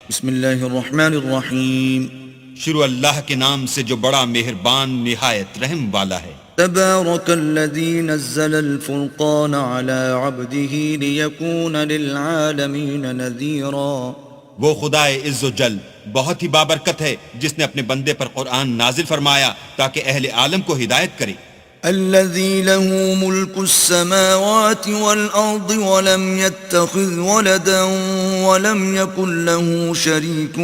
بسم اللہ الرحمن الرحیم. شروع اللہ کے نام سے جو بڑا مہربان نہایت رحم والا ہے. تبارک الذی نزل الفرقان على عبده لیکون للعالمین نذیرا. وہ خدائے عز و جل بہت ہی بابرکت ہے جس نے اپنے بندے پر قرآن نازل فرمایا تاکہ اہل عالم کو ہدایت کرے. الذي له ملك السماوات والأرض ولم يتخذ ولدا ولم يكن له شريك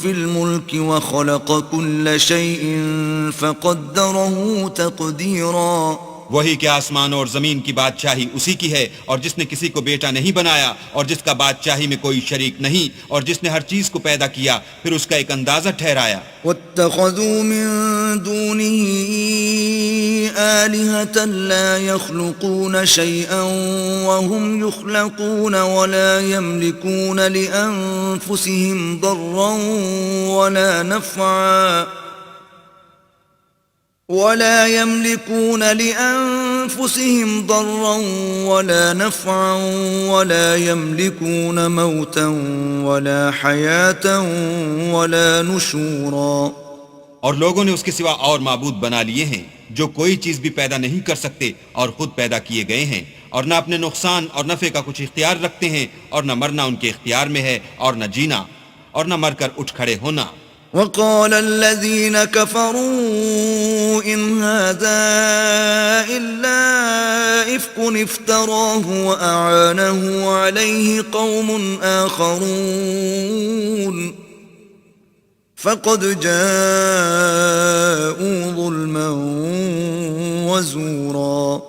في الملك وخلق كل شيء فقدره تقديرا. وہی کہ آسمان اور زمین کی بادشاہی اسی کی ہے اور جس نے کسی کو بیٹا نہیں بنایا اور جس کا بادشاہی میں کوئی شریک نہیں اور جس نے ہر چیز کو پیدا کیا پھر اس کا ایک اندازہ ٹھہرایا. واتخذوا من دونه آلهة لا يخلقون شيئا وهم يخلقون ولا يملكون لأنفسهم ضرا ولا نفعا ولا يملكون موتا ولا حياة ولا نشورا. اور لوگوں نے اس کے سوا اور معبود بنا لیے ہیں جو کوئی چیز بھی پیدا نہیں کر سکتے اور خود پیدا کیے گئے ہیں اور نہ اپنے نقصان اور نفع کا کچھ اختیار رکھتے ہیں اور نہ مرنا ان کے اختیار میں ہے اور نہ جینا اور نہ مر کر اٹھ کھڑے ہونا. وقال الذين كفروا إن هذا إلا إفك افتراه وأعانه عليه قوم آخرون فقد جاءوا ظلما وزورا.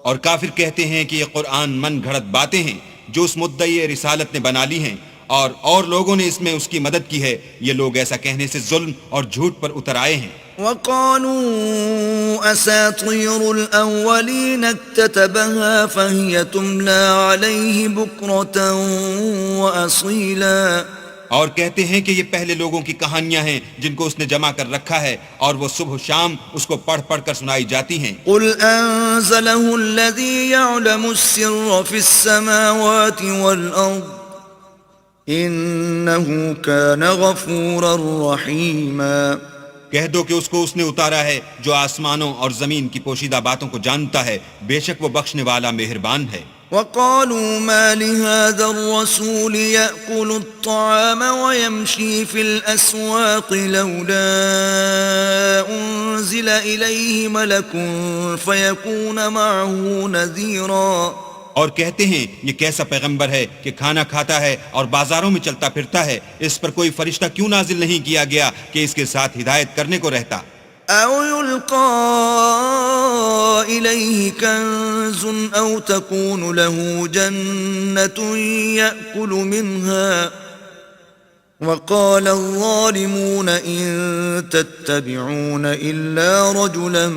اور کافر کہتے ہیں کہ یہ قرآن من گھڑت باتیں ہیں جو اس مدعی رسالت نے بنا لی ہیں اور لوگوں نے اس میں اس کی مدد کی ہے. یہ لوگ ایسا کہنے سے ظلم اور جھوٹ پر اتر آئے ہیں. وقالوا اساطير الاولين اكتتبها فهي تملى عليه بكرة واصيلا. اور کہتے ہیں کہ یہ پہلے لوگوں کی کہانیاں ہیں جن کو اس نے جمع کر رکھا ہے اور وہ صبح و شام اس کو پڑھ پڑھ کر سنائی جاتی ہیں. قل انزله الذي يعلم السر في السماوات والارض انه كان غفورا رحيما. کہہ دو کہ اس نے اتارا ہے جو آسمانوں اور زمین کی پوشیدہ باتوں کو جانتا ہے بے شک وہ بخشنے والا مہربان ہے. وقالوا ما لهذا الرسول يأكل الطعام ويمشي في الأسواق لولا أنزل إليه ملك فيكون معه نذيرا. اور کہتے ہیں یہ کیسا پیغمبر ہے کہ کھانا کھاتا ہے اور بازاروں میں چلتا پھرتا ہے اس پر کوئی فرشتہ کیوں نازل نہیں کیا گیا کہ اس کے ساتھ ہدایت کرنے کو رہتا. او يلقى إليه كنز او تكون له جنة يأكل منها وقال الظالمون ان تتبعون الا رجلا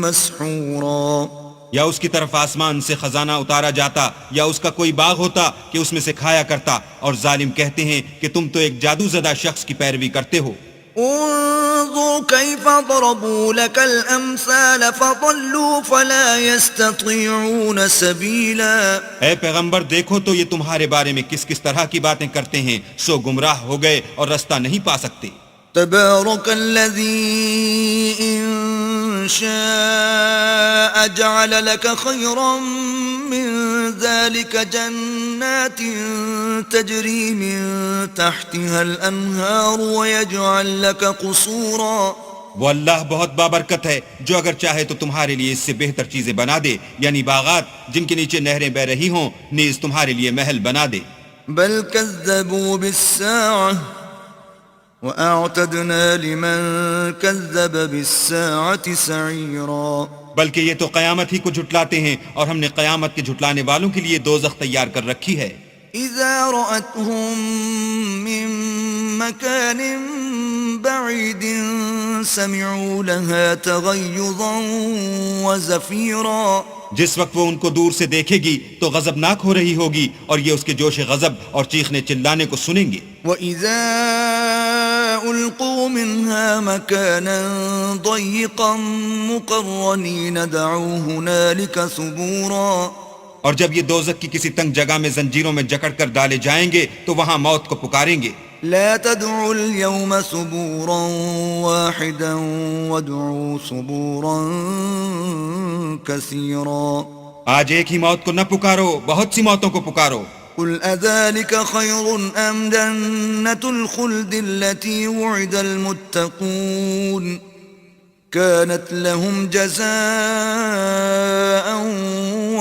مسحورا. یا اس کی طرف آسمان سے خزانہ اتارا جاتا یا اس کا کوئی باغ ہوتا کہ اس میں سے کھایا کرتا اور ظالم کہتے ہیں کہ تم تو ایک جادو زدہ شخص کی پیروی کرتے ہو. انظر كيف ضربوا لك الامثال فضلوا فلا يستطيعون سبيلا. اے پیغمبر دیکھو تو یہ تمہارے بارے میں کس کس طرح کی باتیں کرتے ہیں سو گمراہ ہو گئے اور رستہ نہیں پا سکتے. تبارك الذي إن شاء جعل لك خيرا من ذلك جنات تجري من تحتها الأنهار ويجعل لك قصورا. وہ اللہ بہت بابرکت ہے جو اگر چاہے تو تمہارے لیے اس سے بہتر چیزیں بنا دے یعنی باغات جن کے نیچے نہریں بہ رہی ہوں نیز تمہارے لیے محل بنا دے. بل كذبوا بالساعة وَأَعْتَدْنَا لِمَنْ كَذَّبَ بِالسَّاعَةِ سَعِيرًا. بلکہ یہ تو قیامت ہی کو جھٹلاتے ہیں اور ہم نے قیامت کے جھٹلانے والوں کے لیے دوزخ تیار کر رکھی ہے. إِذَا رَأَتْهُمْ مِنْ مَكَانٍ بَعِيدٍ سَمِعُوا لَهَا تَغَيُّظًا وَزَفِيرًا. جس وقت وہ ان کو دور سے دیکھے گی تو غضبناک ہو رہی ہوگی اور یہ اس کے جوش غضب اور چیخنے چلانے کو سنیں گے. وَإِذَا أُلْقُوا مِنْهَا مَكَانًا ضَيِّقًا مُقَرَّنِينَ دَعُوا هُنَالِكَ ثُبُورًا. اور جب یہ دوزخ کی کسی تنگ جگہ میں زنجیروں میں جکڑ کر ڈالے جائیں گے تو وہاں موت کو پکاریں گے. لا تدعوا اليوم ثبورا واحدا وادعوا ثبورا كثيرا آج ایک ہی موت کو نہ پکارو، بہت سی موتوں کو پکارو۔ قل أذلك خير أم جنة الخلد التي وعد المتقون كانت لهم جزاء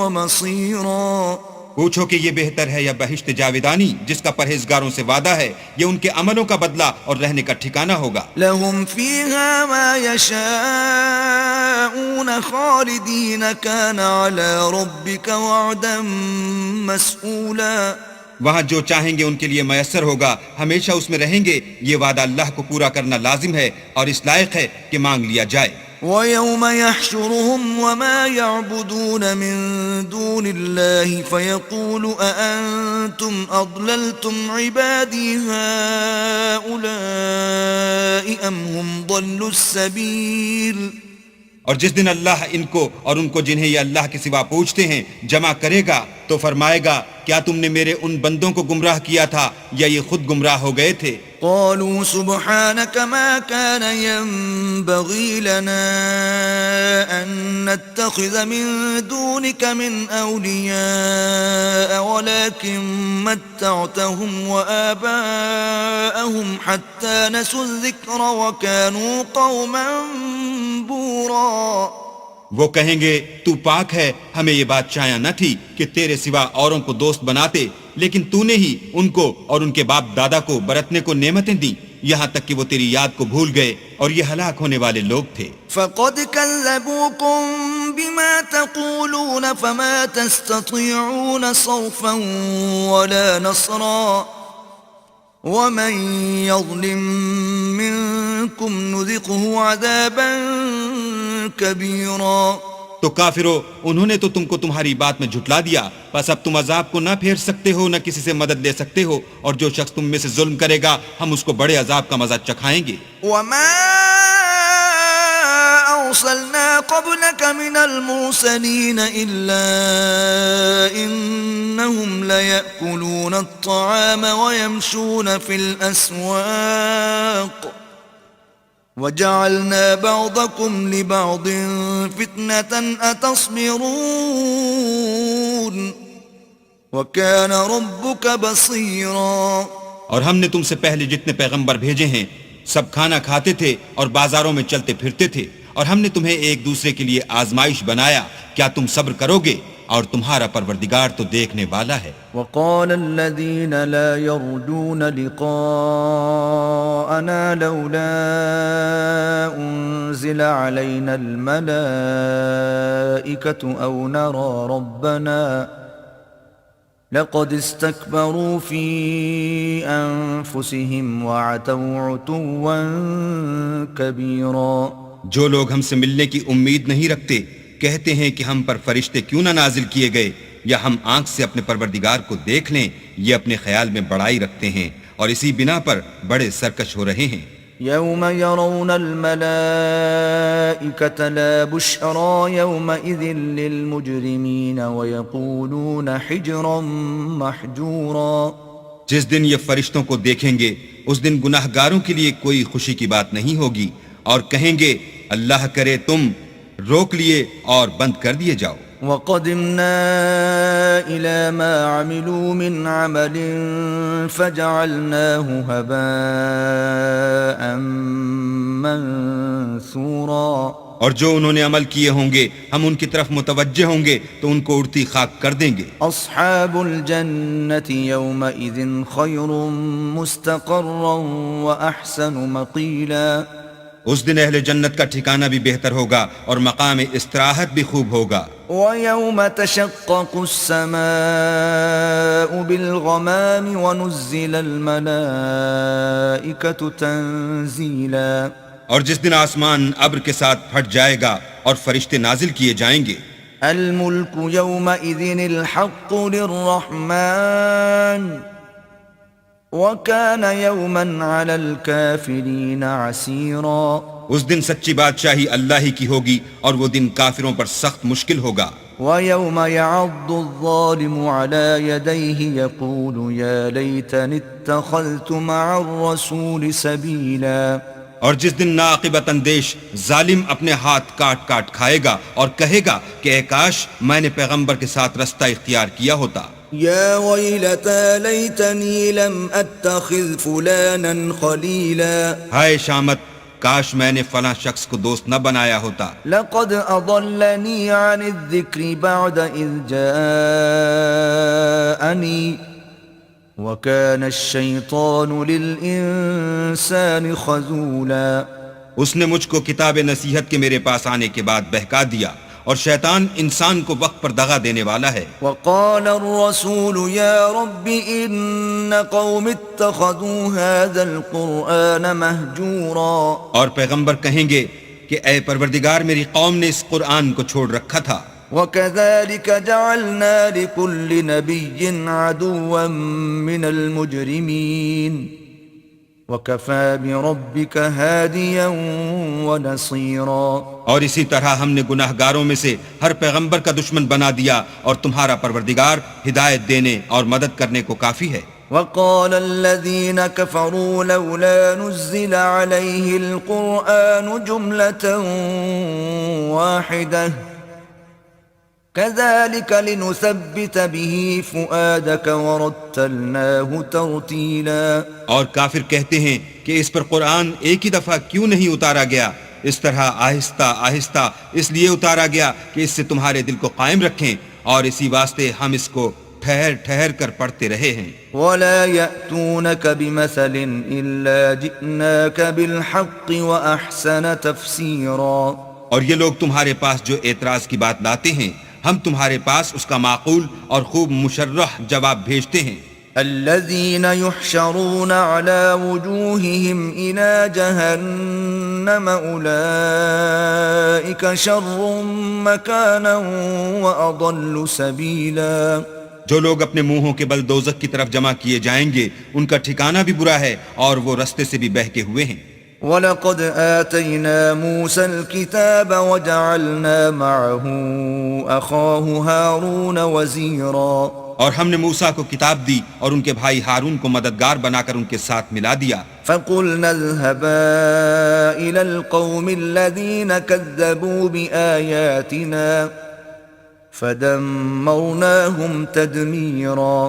ومصيرا پوچھو کہ یہ بہتر ہے یا بہشت جاویدانی جس کا پرہیزگاروں سے وعدہ ہے، یہ ان کے عملوں کا بدلہ اور رہنے کا ٹھکانہ ہوگا۔ لهم فيها ما يشاءون خالدين كان على ربك وعدا مسئولا وہاں جو چاہیں گے ان کے لیے میسر ہوگا، ہمیشہ اس میں رہیں گے، یہ وعدہ اللہ کو پورا کرنا لازم ہے اور اس لائق ہے کہ مانگ لیا جائے۔ وَيَوْمَ يَحْشُرُهُمْ وَمَا يَعْبُدُونَ مِن دُونِ اللَّهِ فَيَقُولُ أَأَنْتُمْ أَضْلَلْتُمْ عِبَادِي هَؤُلَاءِ أَمْ هُمْ ضَلُّوا السَّبِيلَ اور جس دن اللہ ان کو اور ان کو جنہیں یہ اللہ کے سوا پوچھتے ہیں جمع کرے گا تو فرمائے گا کیا تم نے میرے ان بندوں کو گمراہ کیا تھا یا یہ خود گمراہ ہو گئے تھے؟ قالوا سبحانك ما كان ينبغي لنا أن نتخذ من دونك من أولياء ولكن متعتهم وآباءهم حتى نسوا الذكر وكانوا قوما بورا وہ کہیں گے تو پاک ہے، ہمیں یہ بات چاہیے نہ تھی کہ تیرے سوا اوروں کو دوست بناتے، لیکن تو نے ہی ان کو اور ان کے باپ دادا کو برتنے کو نعمتیں دیں، یہاں تک کہ وہ تیری یاد کو بھول گئے اور یہ ہلاک ہونے والے لوگ تھے۔ فَقَدْ كَذَّبُوكُمْ بِمَا تَقُولُونَ فَمَا تَسْتَطِيعُونَ صَرْفًا وَلَا نَصْرًا وَمَنْ يَظْلِمْ مِنْكُمْ نُذِقْهُ عَذَابًا كَبِيرًا تو کافرو، انہوں نے تو تم کو تمہاری بات میں جھٹلا دیا، بس اب تم عذاب کو نہ پھیر سکتے ہو نہ کسی سے مدد لے سکتے ہو، اور جو شخص تم میں سے ظلم کرے گا ہم اس کو بڑے عذاب کا مزہ چکھائیں گے۔ وَمَا أَرْسَلْنَا قَبْلَكَ مِنَ الْمُرْسَلِينَ إِلَّا إِنَّهُمْ لَيَأْكُلُونَ الطَّعَامَ وَيَمْشُونَ فِي الْأَسْوَاقِ وَجَعَلْنَا بَعْضَكُمْ لِبَعْضٍ فِتْنَةً أَتَصْبِرُونَ وَكَانَ رَبُّكَ بَصِيرًا اور ہم نے تم سے پہلے جتنے پیغمبر بھیجے ہیں سب کھانا کھاتے تھے اور بازاروں میں چلتے پھرتے تھے، اور ہم نے تمہیں ایک دوسرے کے لیے آزمائش بنایا، کیا تم صبر کرو گے؟ اور تمہارا پروردگار تو دیکھنے والا ہے۔ وقال الذين لا يرجون لقاءنا لولا أنزل علينا الملائكة أو نرى ربنا لقد استكبروا في أنفسهم وعتوا عتوا كبيرا جو لوگ ہم سے ملنے کی امید نہیں رکھتے کہتے ہیں کہ ہم پر فرشتے کیوں نہ نازل کیے گئے یا ہم آنکھ سے اپنے پروردگار کو دیکھ لیں، یہ اپنے خیال میں بڑائی رکھتے ہیں اور اسی بنا پر بڑے سرکش ہو رہے ہیں۔ يوم يرون الملائكة لا بشرى يومئذ للمجرمين ويقولون حجرا محجورا جس دن یہ فرشتوں کو دیکھیں گے اس دن گناہ گاروں کے لیے کوئی خوشی کی بات نہیں ہوگی، اور کہیں گے اللہ کرے تم روک لیے اور بند کر دیے جاؤ۔ وَقَدِمْنَا إِلَى مَا عَمِلُوا مِنْ عَمَلٍ فَجَعَلْنَاهُ هَبَاءً مَنْثُورًا اور جو انہوں نے عمل کیے ہوں گے ہم ان کی طرف متوجہ ہوں گے تو ان کو اڑتی خاک کر دیں گے۔ أَصْحَابُ الْجَنَّةِ يَوْمَئِذٍ خَيْرٌ مُسْتَقَرًّا وَأَحْسَنُ مَقِيلًا اس دن اہل جنت کا ٹھکانہ بھی بہتر ہوگا اور مقام استراحت بھی خوب ہوگا۔ وَيَوْمَ تَشَقَّقُ السَّمَاءُ بِالْغَمَامِ وَنُزِّلَ الْمَلَائِكَةُ تَنزِيلًا اور جس دن آسمان ابر کے ساتھ پھٹ جائے گا اور فرشتے نازل کیے جائیں گے۔ الْمُلْكُ يَوْمَئِذٍ الْحَقُّ لِلرَّحْمَنِ وَكَانَ يَوْمًا عَلَى الْكَافِرِينَ عَسِيرًا اس دن سچی بادشاہی اللہ ہی کی ہوگی اور وہ دن کافروں پر سخت مشکل ہوگا۔ ويوم يعض الظالم على يديه يقول يا ليتني اتخذت مع الرسول سبيلا. اور جس دن ناعاقبت اندیش ظالم اپنے ہاتھ کاٹ کاٹ کھائے گا اور کہے گا کہ اے کاش میں نے پیغمبر کے ساتھ رستہ اختیار کیا ہوتا. يا ويلتى ليتني لم اتخذ فلانا خليلا. ہائے شامت، کاش میں نے فلاں شخص کو دوست نہ بنایا ہوتا. لقد اضلني عن الذكر بعد اذ جاءني وكان الشيطان للانسان خذولا. اس نے مجھ کو کتاب نصیحت کے میرے پاس آنے کے بعد بہکا دیا، اور شیطان انسان کو وقت پر دغا دینے والا ہے. وقال الرسول يا رب ان قوم اتخذوا هذا القرآن مهجورا. اور پیغمبر کہیں گے کہ اے پروردگار، میری قوم نے اس قرآن کو چھوڑ رکھا تھا. وكذلك جعلنا لكل نبي عدوا من المجرمين وكفى بربك هاديا ونصيرا. اور اسی طرح ہم نے گناہ گاروں میں سے ہر پیغمبر کا دشمن بنا دیا، اور تمہارا پروردگار ہدایت دینے اور مدد کرنے کو کافی ہے. وقال الذين كفروا لولا نزل عليه القرآن جملة واحدة كذلك لنثبت به فؤادك ورتلناه ترتيلا. اور کافر کہتے ہیں کہ اس پر قرآن ایک ہی دفعہ کیوں نہیں اتارا گیا، اس طرح آہستہ آہستہ اس لیے اتارا گیا کہ اس سے تمہارے دل کو قائم رکھیں، اور اسی واسطے ہم اس کو ٹھہر ٹھہر کر پڑھتے رہے ہیں. ولا يأتونك بمثل إلا جئناك بالحق وأحسن تفسيرا. اور یہ لوگ تمہارے پاس جو اعتراض کی بات لاتے ہیں، ہم تمہارے پاس اس کا معقول اور خوب مشرح جواب بھیجتے ہیں. الذين يحشرون على وجوههم إلى جهنم أولئك شر مكانا وأضل سبيلا. جو لوگ اپنے منہوں کے بل دوزخ کی طرف جمع کیے جائیں گے، ان کا ٹھکانہ بھی برا ہے اور وہ رستے سے بھی بہکے ہوئے ہیں. وَلَقَدْ آتَيْنَا مُوسَى الْكِتَابَ وَجَعَلْنَا مَعَهُ أَخَاهُ هَارُونَ وَزِيرًا. اور ہم نے موسیٰ کو کتاب دی اور ان کے بھائی ہارون کو مددگار بنا کر ان کے ساتھ ملا دیا. فَقُلْنَا اذْهَبَا إِلَى الْقَوْمِ الَّذِينَ كَذَّبُوا بِآيَاتِنَا فَدَمَّرْنَاهُمْ تَدْمِيرًا.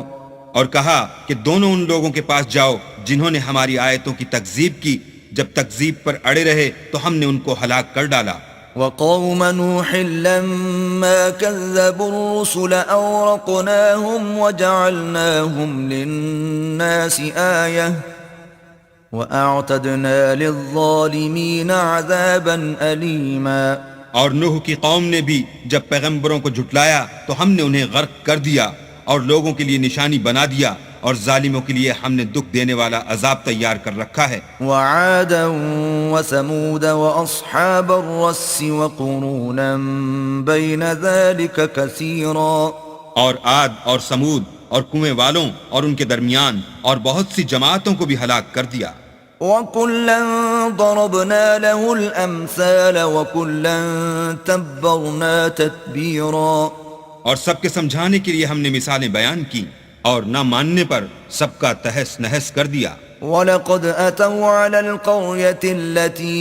اور کہا کہ دونوں ان لوگوں کے پاس جاؤ جنہوں نے ہماری آیتوں کی تکذیب کی، جب تکذیب پر اڑے رہے تو ہم نے ان کو ہلاک کر ڈالا. وقوم نوح لما كذبوا الرسل أورقناهم وجعلناهم للناس آية وأعتدنا للظالمين عذابا أليما. اور نوح کی قوم نے بھی جب پیغمبروں کو جھٹلایا تو ہم نے انہیں غرق کر دیا اور لوگوں کے لیے نشانی بنا دیا، اور ظالموں کے لیے ہم نے دکھ دینے والا عذاب تیار کر رکھا ہے. وعادا وثمود واصحاب الرس وقرونا بين ذلك كثيرا. اور عاد اور سمود اور کنویں والوں اور ان کے درمیان اور بہت سی جماعتوں کو بھی ہلاک کر دیا. وَكُلًّا ضَرَبْنَا لَهُ الْأَمْثَالَ وَكُلًّا تَبَّرْنَا تَتْبِيرًا. اور سب کے سمجھانے کے لیے ہم نے مثالیں بیان کی، اور نہ ماننے پر سب کا تہس نہس کر دیا. وَلَقَدْ أَتَوْا عَلَى الْقَرْيَةِ الَّتِي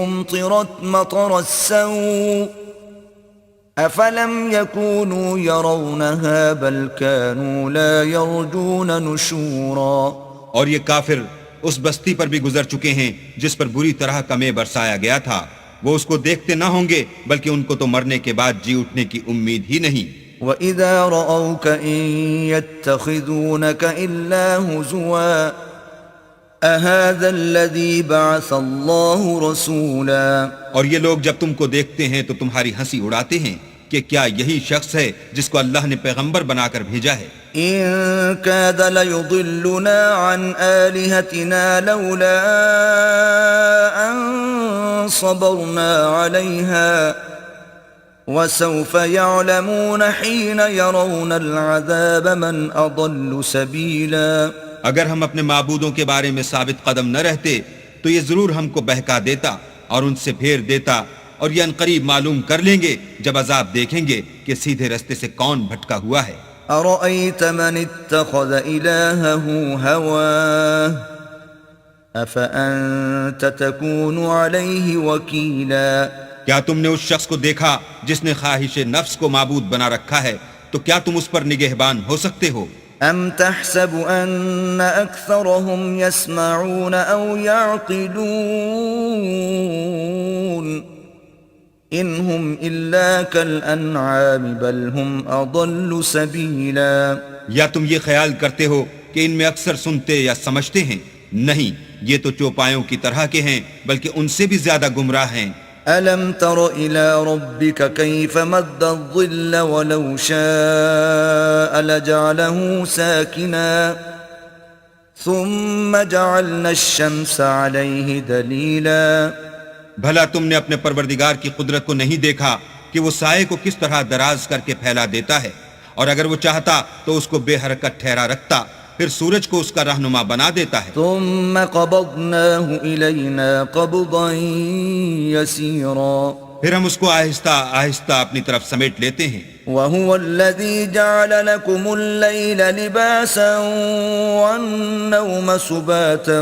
أُمْطِرَتْ مَطَرَ السَّوْءِ أَفَلَمْ يَكُونُوا يَرَوْنَهَا بَلْ كَانُوا لَا يَرْجُونَ نُشُورًا. اور یہ کافر اس بستی پر بھی گزر چکے ہیں جس پر بری طرح کا مے برسایا گیا تھا، وہ اس کو دیکھتے نہ ہوں گے بلکہ ان کو تو مرنے کے بعد جی اٹھنے کی امید ہی نہیں. وَإِذَا رَأَوْكَ إِن يَتَّخِذُونَكَ إِلَّا هُزُوًا أَهَذَا الَّذِي بَعَثَ اللَّهُ رَسُولًا. اور یہ لوگ جب تم کو دیکھتے ہیں تو تمہاری ہنسی اڑاتے ہیں کہ کیا یہی شخص ہے جس کو اللہ نے پیغمبر بنا کر بھیجا ہے. إِن كَادَ لَيُضِلُّنَا عَنْ آلِهَتِنَا لَوْلَا أَن صَبَرْنَا عَلَيْهَا وَسَوْفَ يَعْلَمُونَ حِينَ يَرَوْنَ الْعَذَابَ مَنْ أَضَلُّ سَبِيلًا. اگر ہم اپنے معبودوں کے بارے میں ثابت قدم نہ رہتے تو یہ ضرور ہم کو بہکا دیتا اور ان سے پھیر دیتا اور یہ عنقریب معلوم کر لیں گے جب عذاب دیکھیں گے کہ سیدھے رستے سے کون بھٹکا ہوا ہے۔ أرأيت من اتخذ إلهه هواه أفأنت تكون عليه وكيلا؟ کیا تم نے اس شخص کو دیکھا جس نے خواہش نفس کو معبود بنا رکھا ہے، تو کیا تم اس پر نگہبان ہو سکتے ہو؟ أم تحسب أن أكثرهم يسمعون أو يعقلون إن هم إلا كالأنعام بل هم أضل سبيلا؟ یا تم یہ خیال کرتے ہو کہ ان میں اکثر سنتے یا سمجھتے ہیں؟ نہیں، یہ تو چوپایوں کی طرح کے ہیں، بلکہ ان سے بھی زیادہ گمراہ ہیں۔ ألم تر إلى ربك كيف مد الظل ولو شاء لجعله ساكنا ثم جعلنا الشمس عليه دليلا؟ بھلا تم نے اپنے پروردگار کی قدرت کو نہیں دیکھا کہ وہ سائے کو کس طرح دراز کر کے پھیلا دیتا ہے، اور اگر وہ چاہتا تو اس کو بے حرکت ٹھہرا رکھتا، پھر سورج کو اس کا رہنما بنا دیتا ہے۔ ثم قبضناه إلينا قبضا يسيرا، پھر ہم اس کو آہستہ آہستہ اپنی طرف سمیٹ لیتے ہیں۔ وهو الذي جعل لكم الليل لباسا والنوم سباتا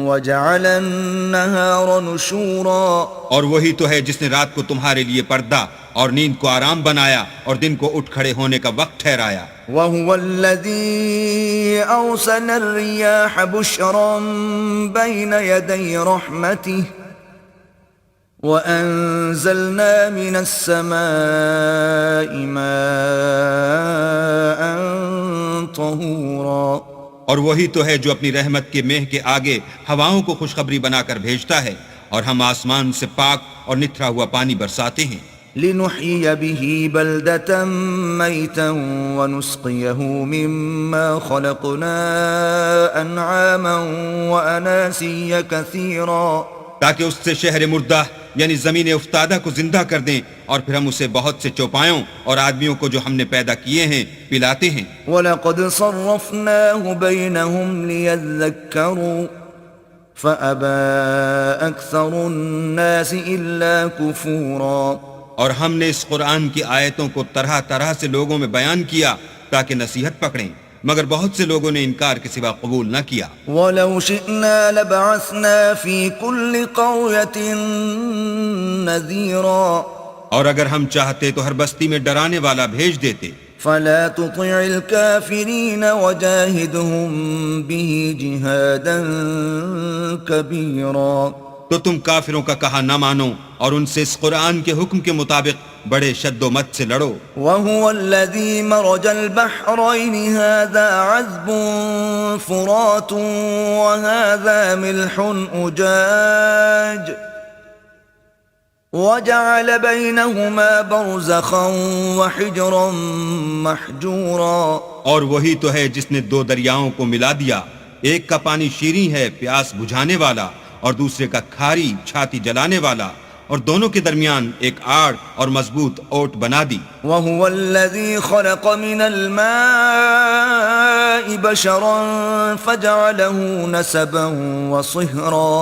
وجعل النهار نشورا، اور وہی تو ہے جس نے رات کو تمہارے لیے پردہ اور نیند کو آرام بنایا اور دن کو اٹھ کھڑے ہونے کا وقت ٹھہرایا۔ وهو الذي أرسل الرياح بشرا بين يدي رحمته وأنزلنا من السماء ماء طهورا، اور وہی تو ہے جو اپنی رحمت کے مہ کے آگے ہواؤں کو خوشخبری بنا کر بھیجتا ہے، اور ہم آسمان سے پاک اور نتھرا ہوا پانی برساتے ہیں۔ لنحيي به بلدة ميتا ونسقيه مما خلقنا أنعاما وأناسيا كثيرا، تاکہ اس سے شہر مردہ یعنی زمین افتادہ کو زندہ کر دیں، اور پھر ہم اسے بہت سے چوپایوں اور آدمیوں کو جو ہم نے پیدا کیے ہیں پلاتے ہیں۔ وَلَقَدْ صَرَّفْنَاهُ بَيْنَهُمْ لِيَذَّكَّرُوا فَأَبَى أَكْثَرُ النَّاسِ إِلَّا كُفُورًا، اور ہم نے اس قرآن کی آیتوں کو طرح طرح سے لوگوں میں بیان کیا تاکہ نصیحت پکڑیں، مگر بہت سے لوگوں نے انکار کے سوا قبول نہ کیا۔ وَلَوْ شِئْنَا لَبَعَثْنَا فِي كُلِّ قَرْيَةٍ نَذِيرًا، اور اگر ہم چاہتے تو ہر بستی میں ڈرانے والا بھیج دیتے۔ فَلَا تُطِعِ الْكَافِرِينَ وَجَاهِدْهُمْ بِهِ جِهَادًا كَبِيرًا، تو تم کافروں کا کہا نہ مانو اور ان سے اس قرآن کے حکم کے مطابق بڑے شد و مت سے لڑو۔ وَهُوَ الَّذِي مَرَجَ الْبَحْرَيْنِ هَذَا عَذْبٌ فُرَاتٌ وَهَذَا مِلْحٌ أُجَاجٌ وَجَعَلَ بَيْنَهُمَا بَرْزَخًا وَحِجْرًا مَحْجُورًا، اور وہی تو ہے جس نے دو دریاؤں کو ملا دیا، ایک کا پانی شیریں ہے پیاس بجھانے والا، اور دوسرے کا کھاری چھاتی جلانے والا، اور دونوں کے درمیان ایک آڑ اور مضبوط اوٹ بنا دی۔ وَهُوَ الَّذِي خَلَقَ مِنَ الْمَاءِ بَشَرًا فَجَعَلَهُ نَسَبًا وَصِهْرًا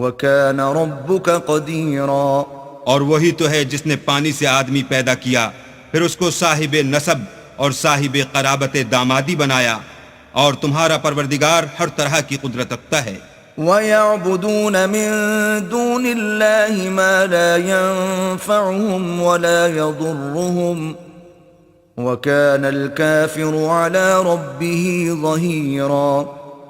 وَكَانَ رَبُّكَ قَدِيرًا، اور وہی تو ہے جس نے پانی سے آدمی پیدا کیا، پھر اس کو صاحب نسب اور صاحب قرابت دامادی بنایا، اور تمہارا پروردگار ہر طرح کی قدرت رکھتا ہے۔ وَيَعْبُدُونَ مِن دُونِ اللَّهِ مَا لَا يَنفَعُهُمْ وَلَا يَضُرُّهُمْ وَكَانَ الْكَافِرُ عَلَى رَبِّهِ ظَهِيرًا،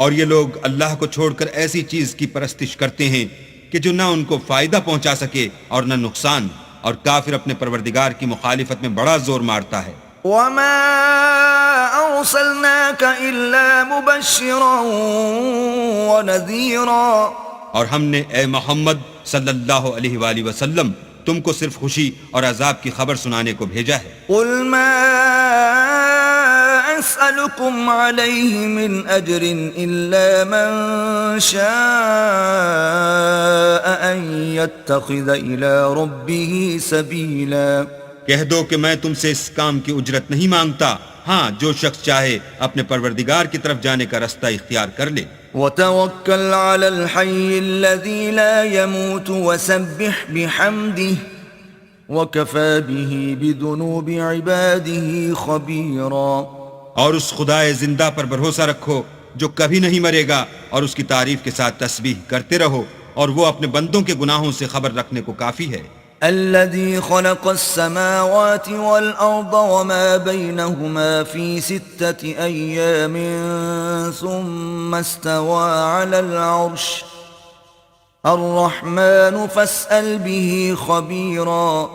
اور یہ لوگ اللہ کو چھوڑ کر ایسی چیز کی پرستش کرتے ہیں کہ جو نہ ان کو فائدہ پہنچا سکے اور نہ نقصان، اور کافر اپنے پروردگار کی مخالفت میں بڑا زور مارتا ہے۔ وَمَا أَرْسَلْنَاكَ إِلَّا مُبَشِّرًا وَنَذِيرًا، اور ہم نے اے محمد صلی اللہ علیہ وآلہ وسلم تم کو صرف خوشی اور عذاب کی خبر سنانے کو بھیجا ہے۔ قُلْ مَا أَسْأَلُكُمْ عَلَيْهِ مِنْ أَجْرٍ إِلَّا مَنْ شَاءَ أَنْ يَتَّخِذَ إِلَى رَبِّهِ سَبِيلًا، کہہ دو کہ میں تم سے اس کام کی اجرت نہیں مانگتا، ہاں جو شخص چاہے اپنے پروردگار کی طرف جانے کا رستہ اختیار کر لے۔ وتوكل على الحي الذي لا يموت وسبح بحمده وكفى به بذنوب عباده خبيرا۔ اور اس خدائے زندہ پر بھروسہ رکھو جو کبھی نہیں مرے گا، اور اس کی تعریف کے ساتھ تسبیح کرتے رہو، اور وہ اپنے بندوں کے گناہوں سے خبر رکھنے کو کافی ہے۔ الذي خلق السماوات والأرض وما بينهما في 6 أيام ثم استوى على العرش الرحمن فاسأل به خبيرا۔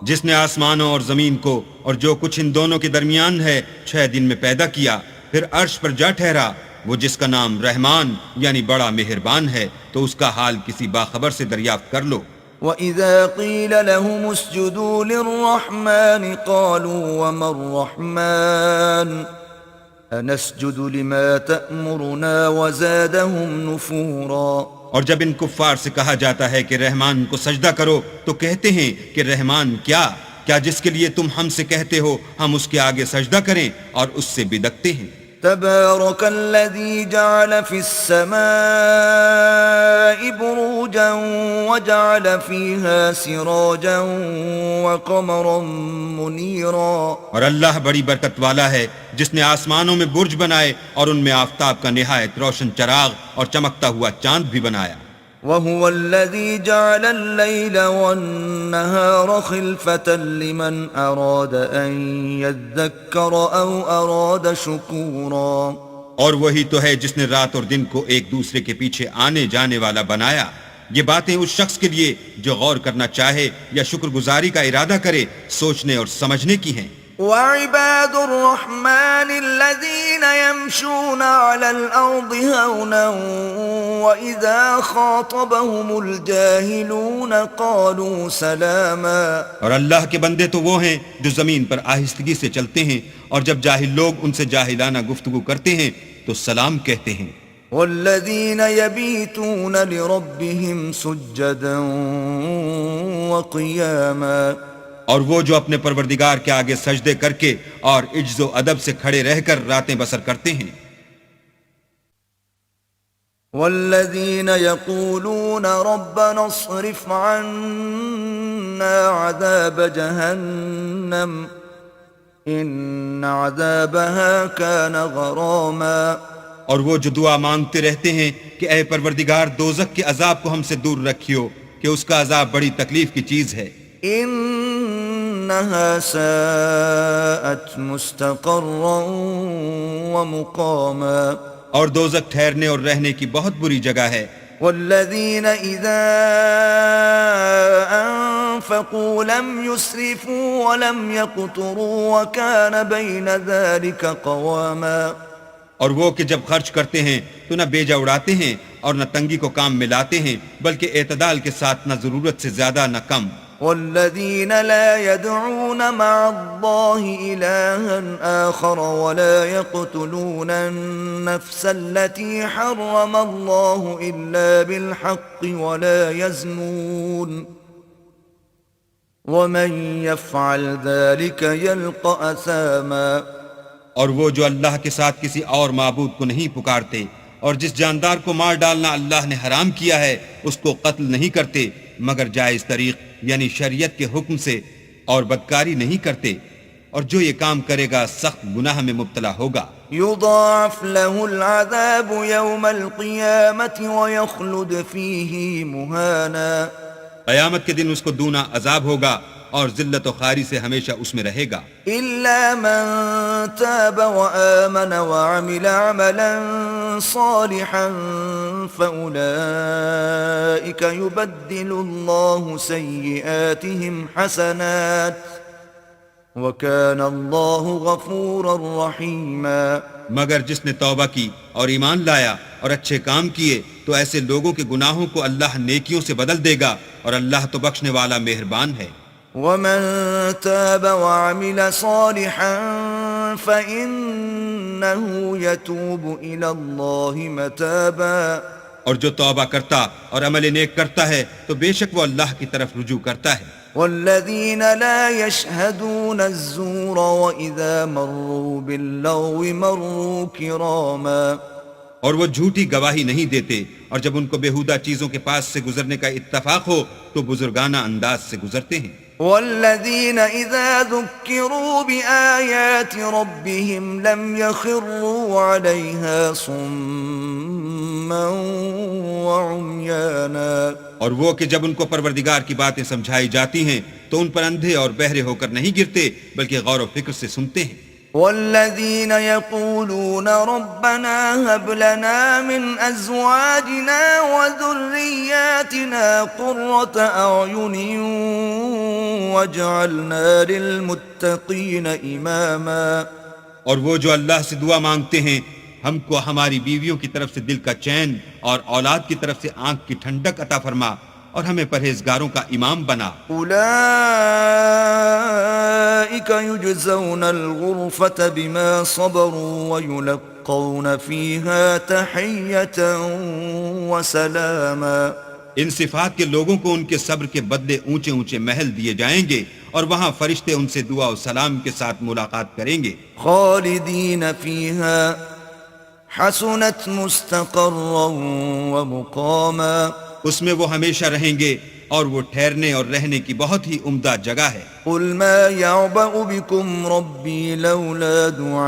جس نے آسمانوں اور زمین کو اور جو کچھ ان دونوں کے درمیان ہے 6 دن میں پیدا کیا، پھر عرش پر جا ٹھہرا، وہ جس کا نام رحمان یعنی بڑا مہربان ہے، تو اس کا حال کسی باخبر سے دریافت کر لو۔ وَإِذَا قِيلَ لَهُمُ اسْجُدُوا لِلرَّحْمَنِ قَالُوا وَمَا الرَّحْمَنُ أَنَسْجُدُ لِمَا تَأْمُرُنَا وَزَادَهُمْ نُفُورًا۔ اور جب ان کفار سے کہا جاتا ہے کہ رحمان کو سجدہ کرو تو کہتے ہیں کہ رحمان کیا جس کے لیے تم ہم سے کہتے ہو ہم اس کے آگے سجدہ کریں، اور اس سے بدکتے ہیں۔ تبارك الذي جعل في السماء بروجا وجعل فيها سراجا وقمرا منيرا۔ اور اللہ بڑی برکت والا ہے جس نے آسمانوں میں برج بنائے اور ان میں آفتاب کا نہایت روشن چراغ اور چمکتا ہوا چاند بھی بنایا۔ وهو الذي جعل الليل والنهار خلفة لمن أراد أن يذكر أو أراد شكورا۔ اور وہی تو ہے جس نے رات اور دن کو ایک دوسرے کے پیچھے آنے جانے والا بنایا۔ یہ باتیں اس شخص کے لیے جو غور کرنا چاہے یا شکر گزاری کا ارادہ کرے، سوچنے اور سمجھنے کی ہیں۔ وعباد الرحمن الذين يمشون على الأرض هونا وإذا خاطبهم الجاهلون قالوا سلاما۔ اور اللہ کے بندے تو وہ ہیں جو زمین پر آہستگی سے چلتے ہیں، اور جب جاہل لوگ ان سے جاہلانہ گفتگو کرتے ہیں تو سلام کہتے ہیں۔ والذين يبيتون لربهم سجدا وقياما۔ اور وہ جو اپنے پروردگار کے آگے سجدے کر کے اور عجز و ادب سے کھڑے رہ کر راتیں بسر کرتے ہیں۔ والذین یقولون ربنا اصرف عنا عذاب جہنم ان عذابها كان غراما۔ اور وہ جو دعا مانگتے رہتے ہیں کہ اے پروردگار دوزخ کے عذاب کو ہم سے دور رکھیو کہ اس کا عذاب بڑی تکلیف کی چیز ہے۔ انها ساءت مستقرا ومقاما۔ اور دوزخ ٹھہرنے اور رہنے کی بہت بری جگہ ہے۔ والذین اذا انفقوا لم يسرفوا ولم يقتروا وكان بين ذلك قواما۔ اور وہ کہ جب خرچ کرتے ہیں تو نہ بیجا اڑاتے ہیں اور نہ تنگی کو کام میں لاتے ہیں، بلکہ اعتدال کے ساتھ نہ ضرورت سے زیادہ نہ کم۔ والذین لا يدعون مع الله إلها آخر ولا يقتلون النفس التي حرم الله إلا بالحق ولا يزنون ومن يفعل ذلك يلقى أثاما۔ اور وہ جو اللہ کے ساتھ کسی اور معبود کو نہیں پکارتے، اور جس جاندار کو مار ڈالنا اللہ نے حرام کیا ہے اس کو قتل نہیں کرتے مگر جائز طریق یعنی شریعت کے حکم سے، اور بدکاری نہیں کرتے، اور جو یہ کام کرے گا سخت گناہ میں مبتلا ہوگا۔ يضاعف له العذاب يوم القيامة ويخلد فيه مهانا۔ قیامت کے دن اس کو دونا عذاب ہوگا اور ذلت و خواری سے ہمیشہ اس میں رہے گا۔ إلا من تاب وآمن وعمل عملا صالحا فأولئك يبدل الله سيئاتهم حسنات وكان الله غفورا رحيما۔ مگر جس نے توبہ کی اور ایمان لایا اور اچھے کام کیے تو ایسے لوگوں کے گناہوں کو اللہ نیکیوں سے بدل دے گا، اور اللہ تو بخشنے والا مہربان ہے۔ ومن تاب وعمل صالحا فإنه يتوب إلى الله متابا۔ اور جو توبہ کرتا اور عمل نیک کرتا ہے تو بے شک وہ اللہ کی طرف رجوع کرتا ہے۔ والذين لا يشهدون الزور وإذا مروا باللغو مروا كراما اور وہ جھوٹی گواہی نہیں دیتے، اور جب ان کو بیہودہ چیزوں کے پاس سے گزرنے کا اتفاق ہو تو بزرگانہ انداز سے گزرتے ہیں۔ والذين إذا ذكروا بآيات ربهم لم يخروا عليها صما وعميانا اور وہ کہ جب ان کو پروردگار کی باتیں سمجھائی جاتی ہیں تو ان پر اندھے اور بہرے ہو کر نہیں گرتے بلکہ غور و فکر سے سنتے ہیں۔ والذين يقولون ربنا هب لنا من أزواجنا وذرياتنا قرة أعين واجعلنا للمتقين إماما اور وہ جو اللہ سے دعا مانگتے ہیں، ہم کو ہماری بیویوں کی طرف سے دل کا چین اور اولاد کی طرف سے آنکھ کی ٹھنڈک عطا فرما اور ہمیں پرہیزگاروں کا امام بنا۔ أولئك يجزون الغرفة بما صبروا ويلقون فيها تحية وسلاما ان صفات کے لوگوں کو ان کے صبر کے بدلے اونچے اونچے محل دیے جائیں گے اور وہاں فرشتے ان سے دعا و سلام کے ساتھ ملاقات کریں گے۔ خالدين فيها حسنت مستقرا ومقاما اس میں وہ ہمیشہ رہیں گے اور وہ ٹھہرنے اور رہنے کی بہت ہی عمدہ جگہ ہے۔ قل ما يعبأ بكم ربي لولا دعاؤكم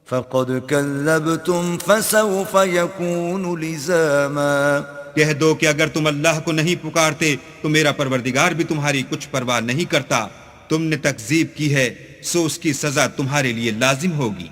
فقد كذبتم فسوف يكون لزاما کہہ دو کہ اگر تم اللہ کو نہیں پکارتے تو میرا پروردگار بھی تمہاری کچھ پرواہ نہیں کرتا، تم نے تکذیب کی ہے سو اس کی سزا تمہارے لیے لازم ہوگی۔